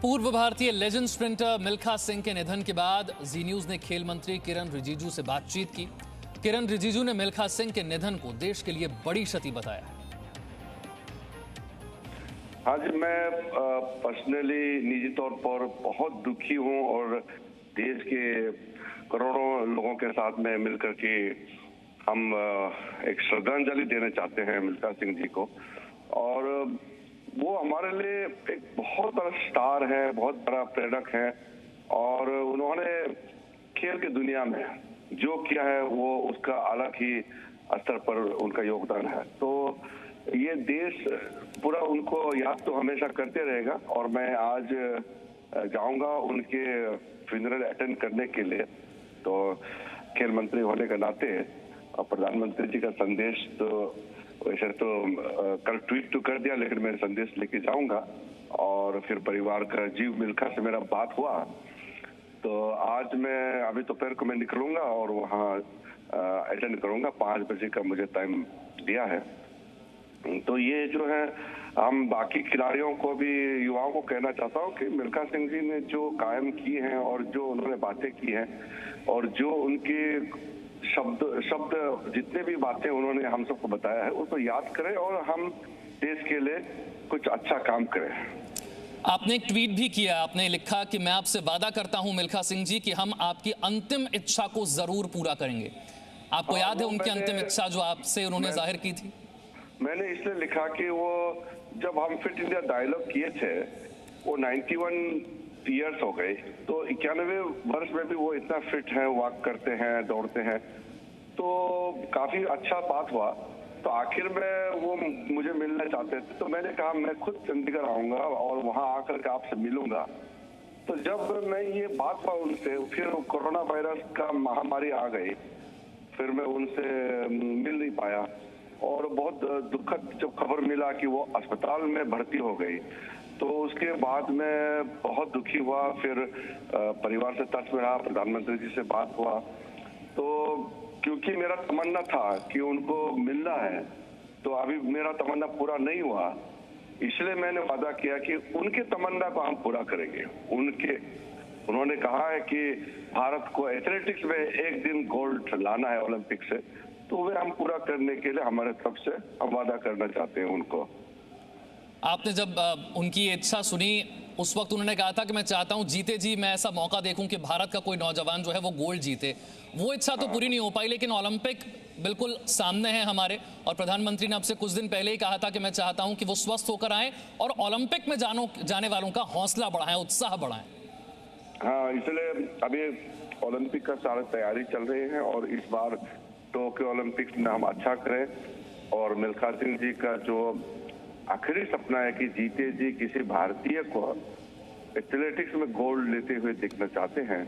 पूर्व भारतीय legend sprinter Milkha Singh के निधन के बाद जी न्यूज ने खेल मंत्री किरण रिजिजू से बातचीत की। किरण रिजिजू ने मिल्खा सिंह के निधन को देश के लिए बड़ी क्षति बताया। हाँ जी, मैं पर्सनली निजी तौर पर बहुत दुखी हूँ और देश के करोड़ों लोगों के साथ में मिलकर के हम एक श्रद्धांजलि देना चाहते हैं मिल्खा सिंह जी को। और वो हमारे लिए एक बहुत बड़ा स्टार है, बहुत बड़ा प्रेरक है और उन्होंने खेल की दुनिया में जो किया है वो उसका अलग ही स्तर पर उनका योगदान है। तो ये देश पूरा उनको याद तो हमेशा करते रहेगा और मैं आज जाऊंगा उनके फ्यूनरल अटेंड करने के लिए। तो खेल मंत्री होने के नाते प्रधानमंत्री जी का संदेश तो वैसे तो कल ट्वीट तो कर दिया, लेकिन मैं संदेश लेके जाऊंगा और फिर परिवार का जीव मिल्खा से मेरा बात हुआ तो आज मैं अभी दोपहर को मैं निकलूंगा और वहाँ अटेंड करूंगा। 5 बजे का मुझे टाइम दिया है। तो ये जो है हम बाकी खिलाड़ियों को भी, युवाओं को कहना चाहता हूँ कि मिल्खा सिंह जी ने जो कायम की हैं और जो उन्होंने बातें की हैं और जो उनके शब्द जितने भी बातें उन्होंने हम सबको बताया है उसको याद करें और हम देश के लिए कुछ अच्छा काम करें। आपने एक ट्वीट भी किया, आपने लिखा कि मैं आपसे वादा करता हूं मिल्खा सिंह जी कि हम आपकी अंतिम इच्छा को जरूर पूरा करेंगे। आपको याद है उनकी अंतिम इच्छा जो आपसे उन्होंने जाहिर की थी? मैंने इसलिए लिखा कि वो जब हम फिट इंडिया डायलॉग किए थे वो 91 ईयर्स हो गए, तो 91वें वर्ष में भी वो इतना फिट है, वॉक करते हैं, दौड़ते हैं, तो काफी अच्छा बात हुआ। तो आखिर में वो मुझे मिलना चाहते थे तो मैंने कहा मैं खुद चंडीगढ़ आऊंगा और वहां आकर के आपसे मिलूंगा। तो जब मैं ये बात हुआ उनसे, फिर कोरोना वायरस का महामारी आ गई, फिर मैं उनसे मिल नहीं पाया और बहुत दुखद जब खबर मिला कि वो अस्पताल में भर्ती हो गई तो उसके बाद मैं बहुत दुखी हुआ। फिर परिवार से टच में रहा, प्रधानमंत्री जी से बात हुआ। तो क्योंकि मेरा तमन्ना था कि उनको मिलना है तो अभी मेरा तमन्ना पूरा नहीं हुआ, इसलिए मैंने वादा किया कि उनके तमन्ना को हम पूरा करेंगे। उन्होंने कहा है कि भारत को एथलेटिक्स में एक दिन गोल्ड लाना है ओलंपिक से, तो वे हम पूरा करने के लिए हमारे तरफ से हम वादा करना चाहते हैं उनको। आपने जब उनकी इच्छा सुनी उस वक्त उन्होंने कहा था कि मैं चाहता हूं जीते जी मैं ऐसा मौका देखूं कि भारत का कोई नौजवान जो है वो गोल्ड जीते। वो इच्छा तो पूरी नहीं हो पाई, लेकिन ओलंपिक बिल्कुल सामने है हमारे और प्रधानमंत्री ने आपसे कुछ दिन पहले ही कहा था कि मैं चाहता हूं कि वो स्वस्थ होकर आए और ओलंपिक में जाने वालों का हौसला बढ़ाएं, उत्साह बढ़ाएं। हाँ, इसलिए अभी ओलंपिक का सारी तैयारी चल रही है और इस बार टोक्यो ओलंपिक्स में हम अच्छा करें और मिल्खा सिंह जी का जो आखिरी सपना है कि जीते जी किसी भारतीय को एथलेटिक्स में गोल्ड लेते हुए देखना चाहते हैं,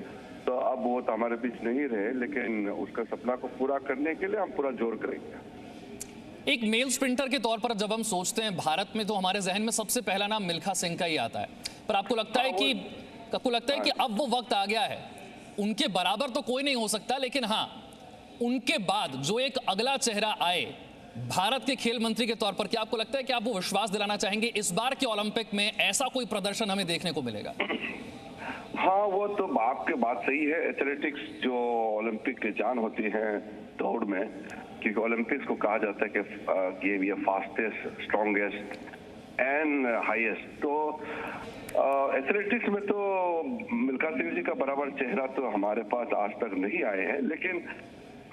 तो अब वो तो हमारे बीच नहीं रहे, लेकिन उसका सपना को पूरा करने के लिए हम पूरा जोर करेंगे। एक मेल स्प्रिंटर के तौर पर जब हम सोचते हैं भारत में तो हमारे जहन में सबसे पहला नाम मिल्खा सिंह का ही आता है, पर आपको लगता है कि अब वो वक्त आ गया है, उनके बराबर तो कोई नहीं हो सकता, लेकिन हाँ उनके बाद जो एक अगला चेहरा आए भारत के खेल मंत्री के तौर पर, क्या आपको लगता है कि आप वो विश्वास दिलाना चाहेंगे इस बार के ओलंपिक में ऐसा कोई प्रदर्शन हमें देखने को मिलेगा? हाँ, वो तो आपकी बात सही है। एथलेटिक्स जो ओलंपिक की जान होती है दौड़ में, क्योंकि ओलंपिक्स को कहा जाता है कि गेम ये फास्टेस्ट, स्ट्रॉन्गेस्ट एंड हाईएस्ट। तो एथलेटिक्स में तो मिल्खा सिंह जी का बराबर चेहरा तो हमारे पास आज तक नहीं आए हैं, लेकिन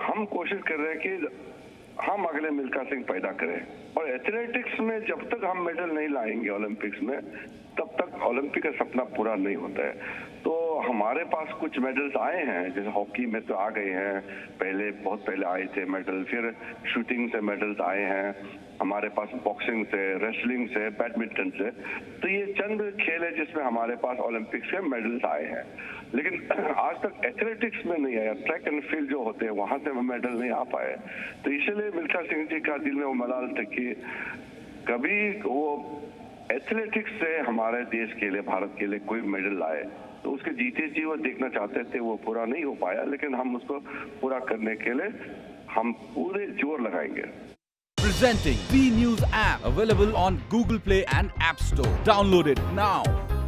हम कोशिश कर रहे हैं कि हम अगले मिल्खा सिंह पैदा करें। और एथलेटिक्स में जब तक हम मेडल नहीं लाएंगे ओलंपिक्स में, तब तक ओलंपिक का सपना पूरा नहीं होता है। तो हमारे पास कुछ मेडल्स आए हैं, जैसे हॉकी में तो आ गए हैं, बहुत पहले आए थे मेडल, फिर शूटिंग से मेडल्स आए हैं, हमारे पास बॉक्सिंग से, रेसलिंग से, बैडमिंटन से। तो ये चंद खेल है जिसमें हमारे पास ओलंपिक्स के मेडल्स आए हैं, लेकिन आज तक एथलेटिक्स में नहीं आया। ट्रैक एंड फील्ड जो होते हैं वहां से मेडल नहीं आ पाए। तो इसलिए मिल्खा सिंह जी का दिल में वो मलाल था कि कभी वो एथलेटिक्स से हमारे देश के लिए, भारत के लिए कोई मेडल लाए, तो उसके जीते जी वो देखना चाहते थे। वो पूरा नहीं हो पाया, लेकिन हम उसको पूरा करने के लिए हम पूरे जोर लगाएंगे। Presenting B News app, available on Google Play and App Store. Download it now.